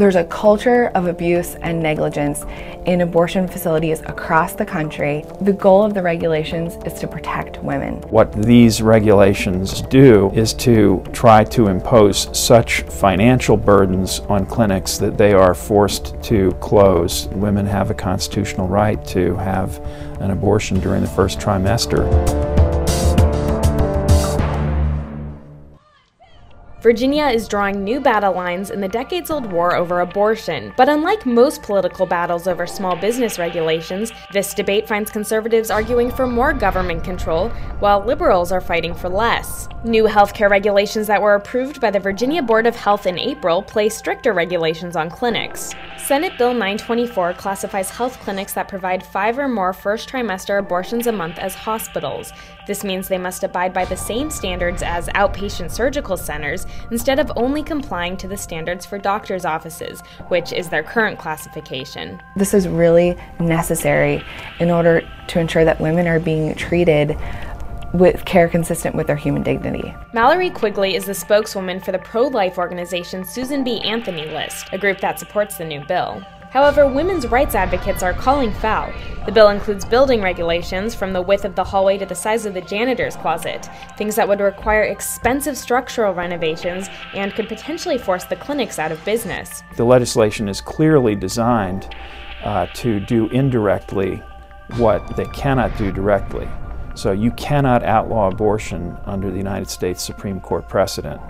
There's a culture of abuse and negligence in abortion facilities across the country. The goal of the regulations is to protect women. What these regulations do is to try to impose such financial burdens on clinics that they are forced to close. Women have a constitutional right to have an abortion during the first trimester. Virginia is drawing new battle lines in the decades-old war over abortion. But unlike most political battles over small business regulations, this debate finds conservatives arguing for more government control, while liberals are fighting for less. New healthcare regulations that were approved by the Virginia Board of Health in April place stricter regulations on clinics. Senate Bill 924 classifies health clinics that provide 5 or more first trimester abortions a month as hospitals. This means they must abide by the same standards as outpatient surgical centers, instead of only complying to the standards for doctors' offices, which is their current classification. This is really necessary in order to ensure that women are being treated with care consistent with their human dignity. Mallory Quigley is the spokeswoman for the pro-life organization Susan B. Anthony List, a group that supports the new bill. However, women's rights advocates are calling foul. The bill includes building regulations, from the width of the hallway to the size of the janitor's closet, things that would require expensive structural renovations and could potentially force the clinics out of business. The legislation is clearly designed to do indirectly what they cannot do directly. So you cannot outlaw abortion under the United States Supreme Court precedent.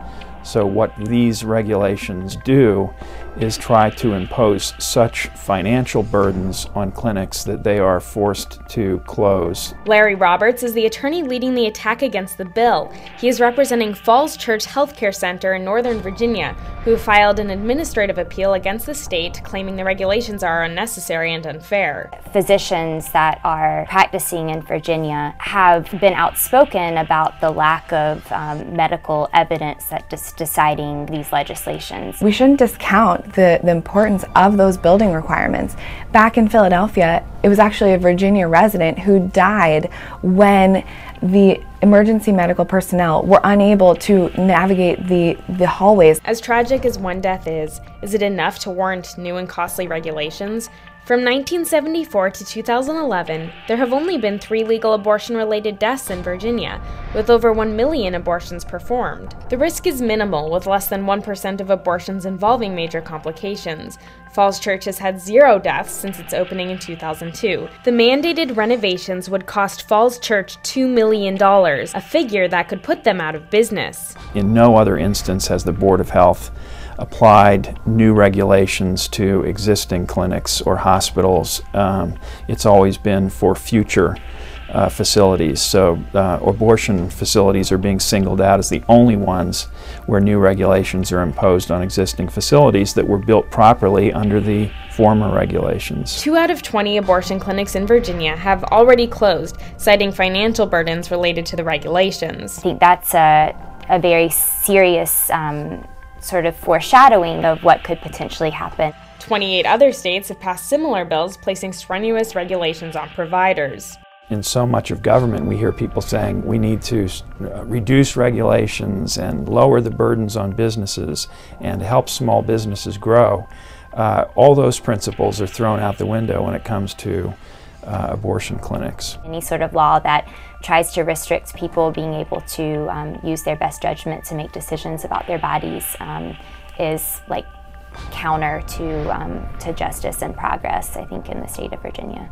So what these regulations do is try to impose such financial burdens on clinics that they are forced to close. Larry Roberts is the attorney leading the attack against the bill. He is representing Falls Church Healthcare Center in Northern Virginia, who filed an administrative appeal against the state, claiming the regulations are unnecessary and unfair. Physicians that are practicing in Virginia have been outspoken about the lack of medical evidence that deciding these legislations. We shouldn't discount the importance of those building requirements. Back in Philadelphia, it was actually a Virginia resident who died when the emergency medical personnel were unable to navigate the hallways. As tragic as one death is it enough to warrant new and costly regulations? From 1974 to 2011, there have only been 3 legal abortion-related deaths in Virginia, with over 1 million abortions performed. The risk is minimal, with less than 1% of abortions involving major complications. Falls Church has had 0 deaths since its opening in 2002. The mandated renovations would cost Falls Church $2 million, a figure that could put them out of business. In no other instance has the Board of Health applied new regulations to existing clinics or hospitals. It's always been for future facilities. So abortion facilities are being singled out as the only ones where new regulations are imposed on existing facilities that were built properly under the former regulations. 2 out of 20 abortion clinics in Virginia have already closed, citing financial burdens related to the regulations. I think that's a very serious sort of foreshadowing of what could potentially happen. 28 other states have passed similar bills placing strenuous regulations on providers. In so much of government, we hear people saying we need to reduce regulations and lower the burdens on businesses and help small businesses grow. All those principles are thrown out the window when it comes to abortion clinics. Any sort of law that tries to restrict people being able to use their best judgment to make decisions about their bodies is like counter to justice and progress, I think, in the state of Virginia.